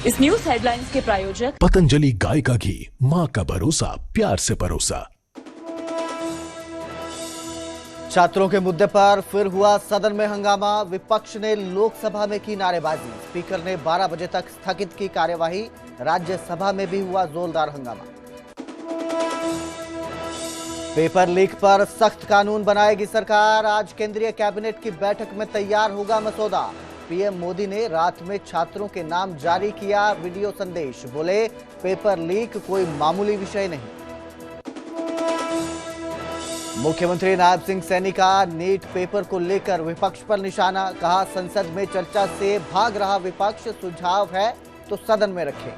इस news headlines के प्रायोजक पतंजलि गाय का घी, माँ का भरोसा, प्यार से परोसा। छात्रों के मुद्दे पर फिर हुआ सदन में हंगामा। विपक्ष ने लोकसभा में की नारेबाजी। स्पीकर ने 12 बजे तक स्थगित की कार्यवाही। राज्यसभा में भी हुआ जोरदार हंगामा। पेपर लीक पर सख्त कानून बनाएगी सरकार। आज केंद्रीय कैबिनेट की बैठक में तैयार होगा मसौदा। पीएम मोदी ने रात में छात्रों के नाम जारी किया वीडियो संदेश। बोले, पेपर लीक कोई मामूली विषय नहीं। मुख्यमंत्री नायब सिंह सैनी का नीट पेपर को लेकर विपक्ष पर निशाना। कहा, संसद में चर्चा से भाग रहा विपक्ष, सुझाव है तो सदन में रखें।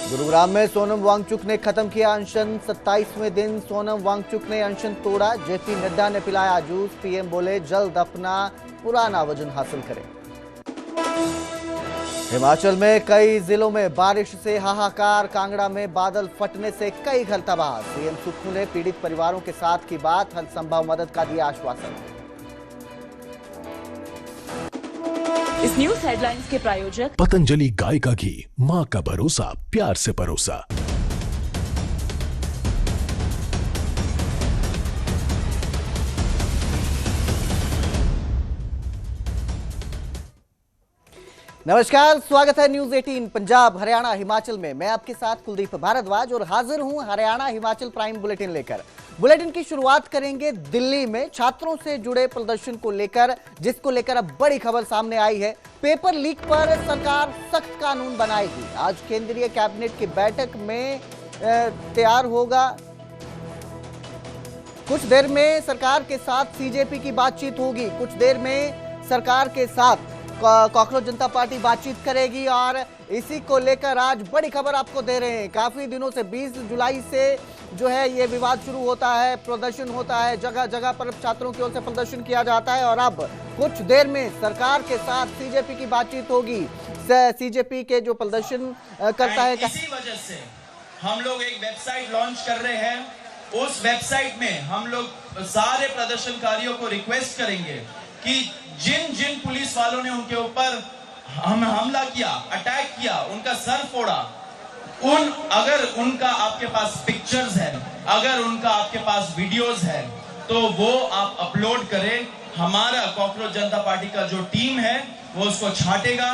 गुरुग्राम में सोनम वांगचुक ने खत्म किया अनशन। 27वें दिन सोनम वांगचुक ने अनशन तोड़ा। जेपी नड्डा ने पिलाया जूस। पीएम बोले, जल्द अपना पुराना वजन हासिल करें। हिमाचल में कई जिलों में बारिश से हाहाकार। कांगड़ा में बादल फटने से कई घर तबाह। सीएम सुक्खू ने पीड़ित परिवारों के साथ की बात। हर संभव मदद का दिया आश्वासन। इस न्यूज हेडलाइंस के प्रायोजक पतंजलि गाय का घी, माँ का भरोसा, प्यार से परोसा। नमस्कार, स्वागत है न्यूज 18 पंजाब हरियाणा हिमाचल में। मैं आपके साथ कुलदीप भारद्वाज और हाजिर हूं हरियाणा हिमाचल प्राइम बुलेटिन लेकर। बुलेटिन की शुरुआत करेंगे दिल्ली में छात्रों से जुड़े प्रदर्शन को लेकर, जिसको लेकर अब बड़ी खबर सामने आई है। पेपर लीक पर सरकार सख्त कानून बनाएगी। आज केंद्रीय कैबिनेट की बैठक में तैयार होगा। कुछ देर में सरकार के साथ सीजेपी की बातचीत होगी। कुछ देर में सरकार के साथ कॉकरोच जनता पार्टी बातचीत करेगी और इसी को लेकर आज बड़ी खबर आपको दे रहे हैं। काफी दिनों से 20 जुलाई से जो है ये विवाद शुरू होता है, प्रदर्शन होता है, जगह जगह पर छात्रों की ओर से प्रदर्शन किया जाता है और अब कुछ देर में सरकार के साथ सीजेपी की बातचीत होगी। सीजेपी के जो प्रदर्शन करता है, इसी वजह से हम लोग एक वेबसाइट लॉन्च कर रहे हैं। उस वेबसाइट में हम लोग सारे प्रदर्शनकारियों को रिक्वेस्ट करेंगे कि जिन जिन पुलिस वालों ने उनके ऊपर हमला किया, अटैक किया, उनका सर फोड़ा, अगर उनका आपके पास पिक्चर्स है, अगर उनका आपके पास वीडियोस है, तो वो आप अपलोड करें। हमारा कॉकरोच जनता पार्टी का जो टीम है वो उसको छांटेगा,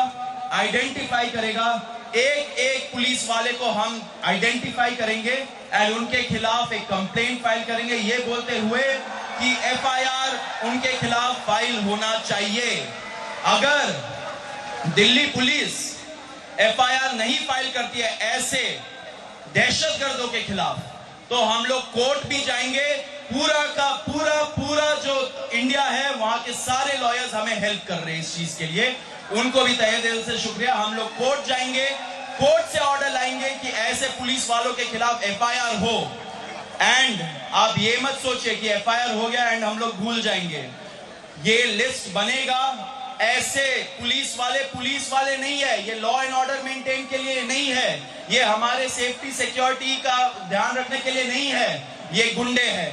आइडेंटिफाई करेगा। एक एक पुलिस वाले को हम आइडेंटिफाई करेंगे एंड उनके खिलाफ एक कंप्लेंट फाइल करेंगे, ये बोलते हुए कि एफआईआर उनके खिलाफ फाइल होना चाहिए। अगर दिल्ली पुलिस एफआईआर नहीं फाइल करती है ऐसे दहशतगर्दों के खिलाफ, तो हम लोग कोर्ट भी जाएंगे। पूरा का पूरा जो इंडिया है, वहां के सारे लॉयर्स हमें हेल्प कर रहे हैं इस चीज के लिए, उनको भी तहे दिल से शुक्रिया। हम लोग कोर्ट जाएंगे, कोर्ट से ऑर्डर लाएंगे कि ऐसे पुलिस वालों के खिलाफ एफआईआर हो। एंड आप ये मत सोचिए कि एफआईआर हो गया एंड हम लोग भूल जाएंगे। ये लिस्ट बनेगा। ऐसे पुलिस वाले नहीं है, ये लॉ एंड ऑर्डर मेंटेन के लिए नहीं है, ये हमारे सेफ्टी सिक्योरिटी का ध्यान रखने के लिए नहीं है, ये गुंडे हैं।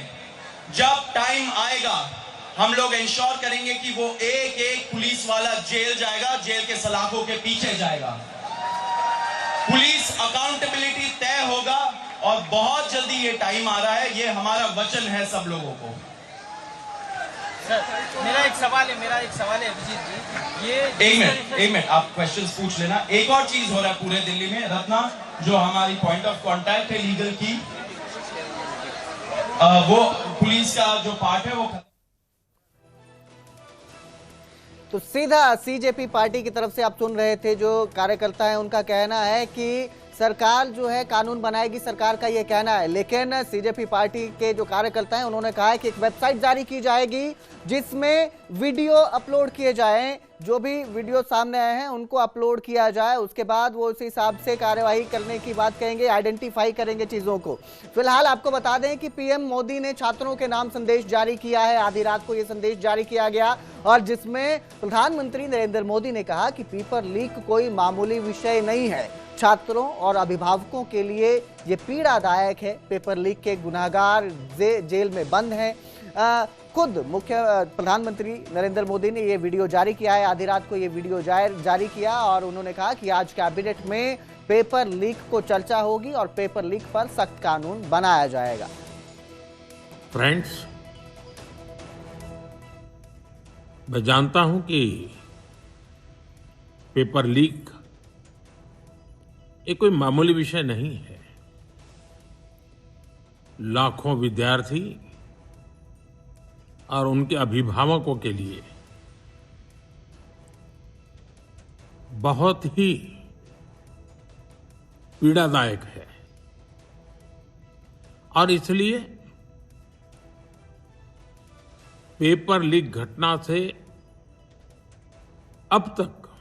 जब टाइम आएगा हम लोग इंश्योर करेंगे कि वो एक एक पुलिस वाला जेल जाएगा, जेल के सलाखों के पीछे जाएगा। पुलिस अकाउंटेबिलिटी तय होगा और बहुत जल्दी ये टाइम आ रहा है, ये हमारा वचन है सब लोगों को। सर, मेरा एक सवाल है अभिजीत जी, ये एक मिनट आप क्वेश्चंस पूछ लेना। एक और चीज हो रहा है पूरे दिल्ली में, रत्ना, जो हमारी पॉइंट ऑफ कांटेक्ट है लीगल की, वो पुलिस का जो पार्ट है वो तो सीधा सीजेपी पार्टी की तरफ से आप सुन रहे थे। जो कार्यकर्ता है उनका कहना है कि सरकार जो है कानून बनाएगी, सरकार का ये कहना है। लेकिन सीजेपी पार्टी के जो कार्यकर्ता हैं उन्होंने कहा है कि एक वेबसाइट जारी की जाएगी जिसमें वीडियो अपलोड किए जाएं। जो भी वीडियो सामने आए हैं उनको अपलोड किया जाए, उसके बाद वो उस हिसाब से कार्यवाही करने की बात कहेंगे, आइडेंटिफाई करेंगे चीज़ों को। फिलहाल आपको बता दें कि पीएम मोदी ने छात्रों के नाम संदेश जारी किया है। आधी रात को ये संदेश जारी किया गया और जिसमें प्रधानमंत्री नरेंद्र मोदी ने कहा कि पेपर लीक कोई मामूली विषय नहीं है। छात्रों और अभिभावकों के लिए ये पीड़ादायक है। पेपर लीक के गुनाहगार जेल में बंद हैं। खुद प्रधानमंत्री नरेंद्र मोदी ने ये वीडियो जारी किया है। आधी रात को ये वीडियो जारी किया और उन्होंने कहा कि आज कैबिनेट में पेपर लीक को चर्चा होगी और पेपर लीक पर सख्त कानून बनाया जाएगा। फ्रेंड्स, मैं जानता हूं कि पेपर लीक ये कोई मामूली विषय नहीं है। लाखों विद्यार्थी और उनके अभिभावकों के लिए बहुत ही पीड़ादायक है और इसलिए पेपर लीक घटना से अब तक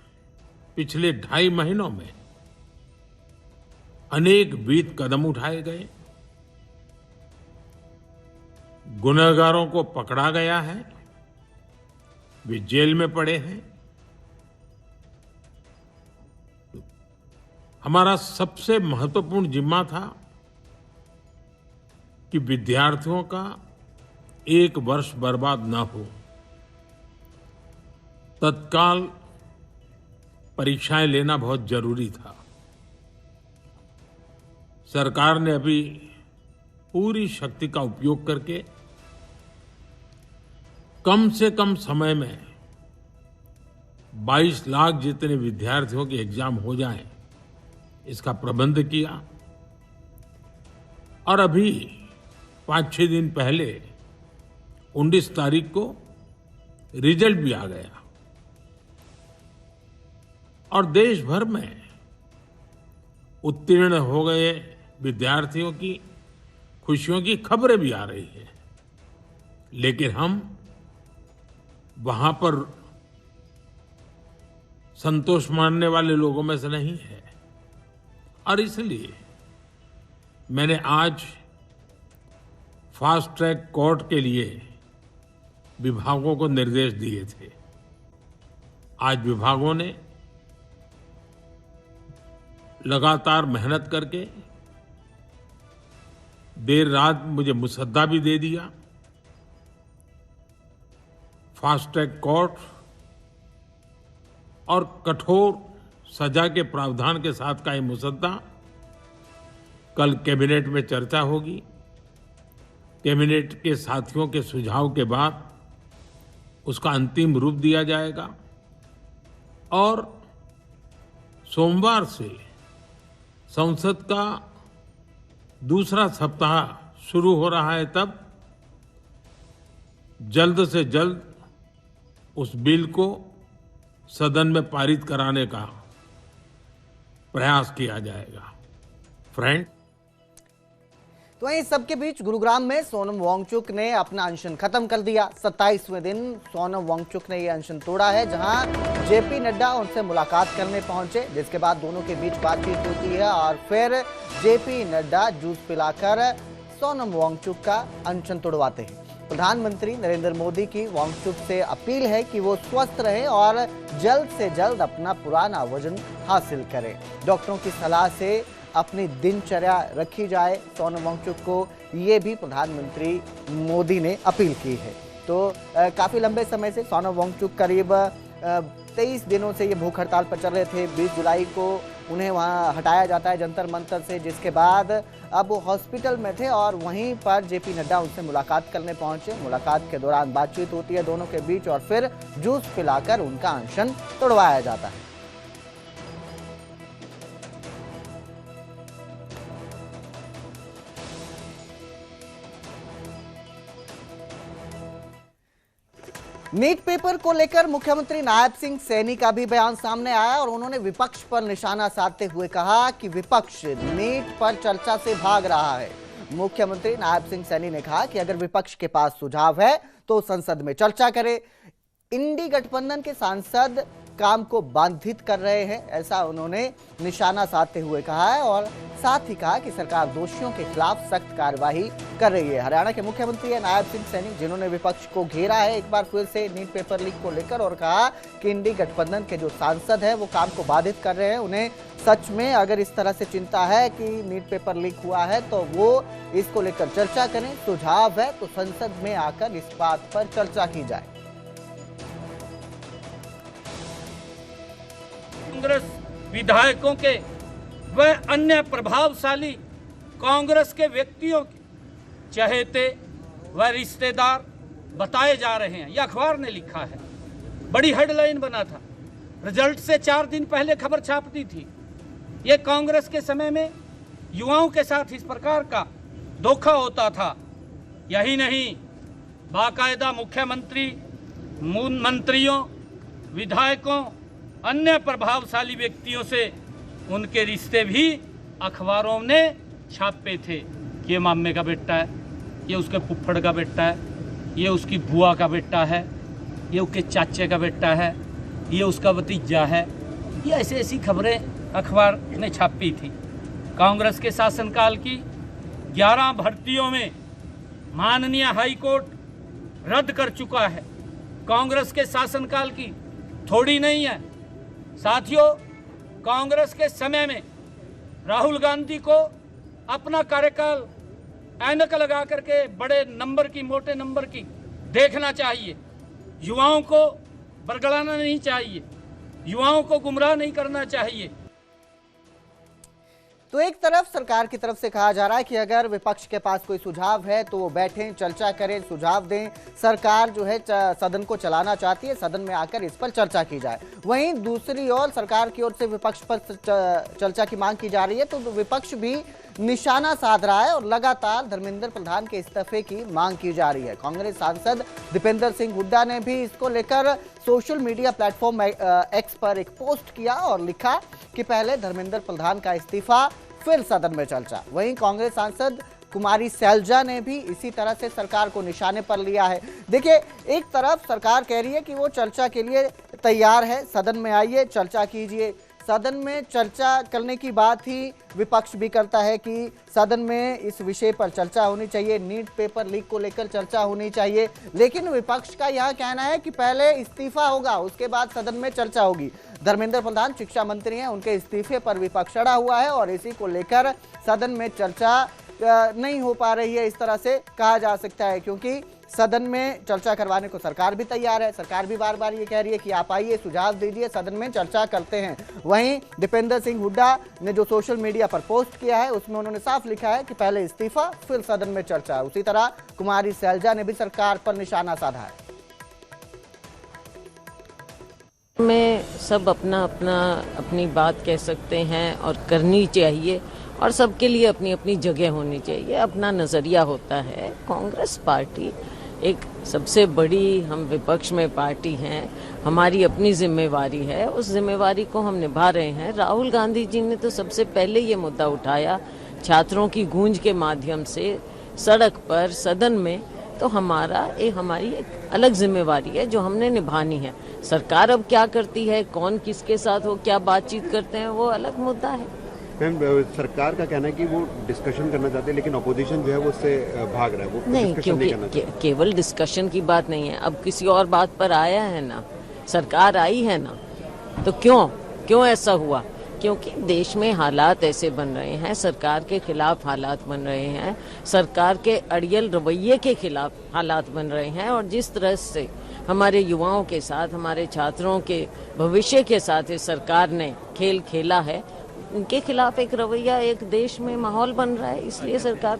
पिछले 2.5 महीनों में अनेक विध कदम उठाए गए, गुनहगारों को पकड़ा गया है, वे जेल में पड़े हैं। हमारा सबसे महत्वपूर्ण जिम्मा था कि विद्यार्थियों का 1 वर्ष बर्बाद न हो। तत्काल परीक्षाएं लेना बहुत जरूरी था। सरकार ने अभी पूरी शक्ति का उपयोग करके कम से कम समय में 22 लाख जितने विद्यार्थियों के एग्जाम हो जाएं, इसका प्रबंध किया। और अभी 5-6 दिन पहले 19 तारीख को रिजल्ट भी आ गया और देश भर में उत्तीर्ण हो गए विद्यार्थियों की खुशियों की खबरें भी आ रही हैं। लेकिन हम वहां पर संतोष मानने वाले लोगों में से नहीं है और इसलिए मैंने आज फास्ट ट्रैक कोर्ट के लिए विभागों को निर्देश दिए थे। आज विभागों ने लगातार मेहनत करके देर रात मुझे मुसद्दा भी दे दिया। फास्ट ट्रैक कोर्ट और कठोर सजा के प्रावधान के साथ का ये मुसद्दा कल कैबिनेट में चर्चा होगी। कैबिनेट के साथियों के सुझाव के बाद उसका अंतिम रूप दिया जाएगा और सोमवार से संसद का दूसरा सप्ताह शुरू हो रहा है। तब जल्द से जल्द उस बिल को सदन में पारित कराने का प्रयास किया जाएगा। फ्रेंड, तो वहीं सबके बीच गुरुग्राम में सोनम वांगचुक ने अपना अनशन खत्म कर दिया। 27वें दिन सोनम वांगचुक ने यह अनशन तोड़ा है, जहां जेपी नड्डा उनसे मुलाकात करने पहुंचे, जिसके बाद दोनों के बीच बातचीत होती है और फिर जेपी नड्डा जूस पिलाकर सोनम वांगचुक का अनशन तोड़वाते हैं। प्रधानमंत्री नरेंद्र मोदी की वांगचुक से अपील है कि वो स्वस्थ रहे और जल्द से जल्द अपना पुराना वजन हासिल करें। डॉक्टरों की सलाह से अपनी दिनचर्या रखी जाए, सोनम वांगचुक को ये भी प्रधानमंत्री मोदी ने अपील की है। तो काफ़ी लंबे समय से सोनम वांगचुक करीब 23 दिनों से ये भूख हड़ताल पर चल रहे थे। 20 जुलाई को उन्हें वहाँ हटाया जाता है जंतर मंतर से, जिसके बाद अब वो हॉस्पिटल में थे और वहीं पर जेपी नड्डा उनसे मुलाकात करने पहुंचे। मुलाकात के दौरान बातचीत होती है दोनों के बीच और फिर जूस पिलाकर उनका अनशन तोड़वाया जाता है। नीट पेपर को लेकर मुख्यमंत्री नायब सिंह सैनी का भी बयान सामने आया और उन्होंने विपक्ष पर निशाना साधते हुए कहा कि विपक्ष नीट पर चर्चा से भाग रहा है। मुख्यमंत्री नायब सिंह सैनी ने कहा कि अगर विपक्ष के पास सुझाव है तो संसद में चर्चा करे। इंडी गठबंधन के सांसद काम को बाधित कर रहे हैं, ऐसा उन्होंने निशाना साधते हुए कहा है और साथ ही कहा कि सरकार दोषियों के खिलाफ सख्त कार्यवाही कर रही है। हरियाणा के मुख्यमंत्री है नायब सिंह सैनी, जिन्होंने विपक्ष को घेरा है एक बार फिर से नीट पेपर लीक को लेकर और कहा कि इंडी गठबंधन के जो सांसद हैं वो काम को बाधित कर रहे हैं। उन्हें सच में अगर इस तरह से चिंता है कि नीट पेपर लीक हुआ है तो वो इसको लेकर चर्चा करें, सुझाव है तो संसद में आकर इस बात पर चर्चा की जाए। कांग्रेस विधायकों के व अन्य प्रभावशाली कांग्रेस के व्यक्तियों के चहेते व रिश्तेदार बताए जा रहे हैं। यह अखबार ने लिखा है, बड़ी हेडलाइन बना था, रिजल्ट से 4 दिन पहले खबर छाप दी थी। ये कांग्रेस के समय में युवाओं के साथ इस प्रकार का धोखा होता था। यही नहीं, बाकायदा मुख्यमंत्री, मंत्रियों, विधायकों, अन्य प्रभावशाली व्यक्तियों से उनके रिश्ते भी अखबारों ने छापे थे कि ये मामे का बेटा है, ये उसके फुफ्फड़ का बेटा है, ये उसकी बुआ का बेटा है, ये उसके चाचे का बेटा है, ये उसका भतीजा है। ये ऐसी खबरें अखबार ने छापी थी। कांग्रेस के शासनकाल की 11 भर्तियों में माननीय हाई कोर्ट रद्द कर चुका है। कांग्रेस के शासनकाल की थोड़ी नहीं है साथियों। कांग्रेस के समय में राहुल गांधी को अपना कार्यकाल ऐनक लगा करके बड़े नंबर की, मोटे नंबर की देखना चाहिए। युवाओं को बरगलाना नहीं चाहिए, युवाओं को गुमराह नहीं करना चाहिए। तो एक तरफ सरकार की तरफ से कहा जा रहा है कि अगर विपक्ष के पास कोई सुझाव है तो वो बैठें, चर्चा करें, सुझाव दें। सरकार जो है सदन को चलाना चाहती है, सदन में आकर इस पर चर्चा की जाए। वहीं दूसरी ओर सरकार की ओर से विपक्ष पर चर्चा की मांग की जा रही है, तो विपक्ष भी निशाना साध रहा है और लगातार धर्मेंद्र प्रधान के इस्तीफे की मांग की जा रही है। कांग्रेस सांसद दीपेंद्र सिंह हुड्डा ने भी इसको लेकर सोशल मीडिया प्लेटफॉर्म एक्स पर एक पोस्ट किया और लिखा कि पहले धर्मेंद्र प्रधान का इस्तीफा फिर सदन में चर्चा। वहीं कांग्रेस सांसद कुमारी सैलजा ने भी इसी तरह से सरकार को निशाने पर लिया है। देखिए, एक तरफ सरकार कह रही है कि वो चर्चा के लिए तैयार है, सदन में आइए, चर्चा कीजिए। सदन में चर्चा करने की बात ही विपक्ष भी करता है कि सदन में इस विषय पर चर्चा होनी चाहिए, नीट पेपर लीक को लेकर चर्चा होनी चाहिए। लेकिन विपक्ष का यह कहना है कि पहले इस्तीफा होगा, उसके बाद सदन में चर्चा होगी। धर्मेंद्र प्रधान शिक्षा मंत्री हैं, उनके इस्तीफे पर विपक्ष अड़ा हुआ है और इसी को लेकर सदन में चर्चा नहीं हो पा रही है, इस तरह से कहा जा सकता है। क्योंकि सदन में चर्चा करवाने को सरकार भी तैयार है, सरकार भी बार बार ये कह रही है कि आप आइए, सुझाव दीजिए, सदन में चर्चा करते हैं। वहीं दीपेंद्र सिंह हुड्डा ने जो सोशल मीडिया पर पोस्ट किया है उसमें उन्होंने साफ लिखा है कि पहले इस्तीफा फिर सदन में चर्चा। उसी तरह कुमारी सैलजा ने भी सरकार पर निशाना साधा है। में सब अपनी बात कह सकते हैं और करनी चाहिए और सबके लिए अपनी अपनी जगह होनी चाहिए, अपना नज़रिया होता है। कांग्रेस पार्टी एक सबसे बड़ी, हम विपक्ष में पार्टी हैं, हमारी अपनी जिम्मेवारी है, उस जिम्मेवारी को हम निभा रहे हैं। राहुल गांधी जी ने तो सबसे पहले ये मुद्दा उठाया छात्रों की गूंज के माध्यम से सड़क पर, सदन में, तो हमारी एक अलग जिम्मेवारी है जो हमने निभानी है। सरकार अब क्या करती है, कौन किसके साथ हो, क्या बातचीत करते हैं, वो अलग मुद्दा है। मैम, सरकार का कहना है कि वो डिस्कशन करना चाहते हैं लेकिन ऑपोजिशन जो है वो उससे भाग रहा है, वो नहीं, डिस्कशन नहीं करना क्योंकि केवल डिस्कशन की बात नहीं है, अब किसी और बात पर आया है ना, सरकार आई है ना, तो क्यों ऐसा हुआ? क्योंकि देश में हालात ऐसे बन रहे हैं, सरकार के खिलाफ हालात बन रहे हैं, सरकार के अड़ियल रवैये के खिलाफ हालात बन रहे हैं और जिस तरह से हमारे युवाओं के साथ, हमारे छात्रों के भविष्य के साथ इस सरकार ने खेल खेला है, उनके खिलाफ एक रवैया, एक देश में माहौल बन रहा है, इसलिए सरकार